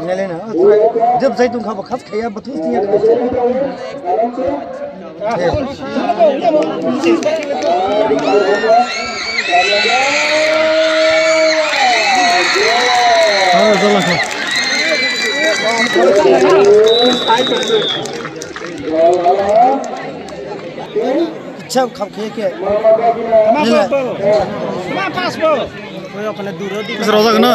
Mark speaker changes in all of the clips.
Speaker 1: लेना जब जाए तुम खाबो खास खाया बतूस दिया अच्छा खाब खाए के अपने दूर रोजा ना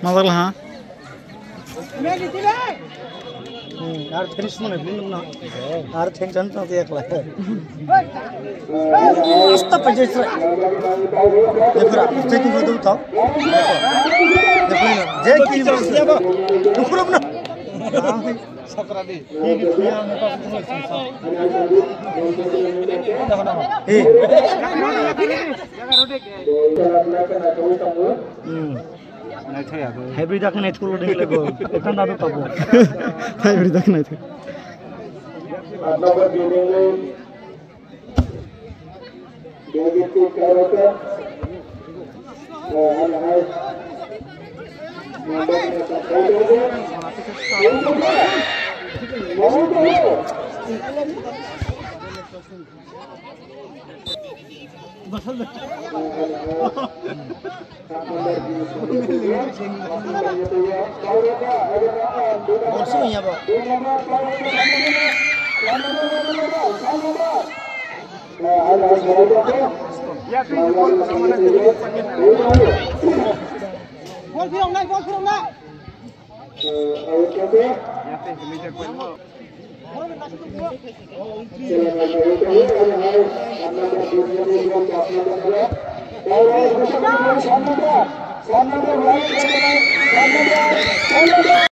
Speaker 1: मगर हाँ यार फिनिश में नहीं ना यार थैंक जनता तो एक लाख रास्ता पे जैसे देखो आप चेकिंग कर दो तो देखो ना जे की दुखरो ना सकरा दे ये किया मेरे पास हाइब्रिड आके नहीं स्कूल उड़ने लगो इतना दादू पाबो हाइब्रिड आके नहीं थे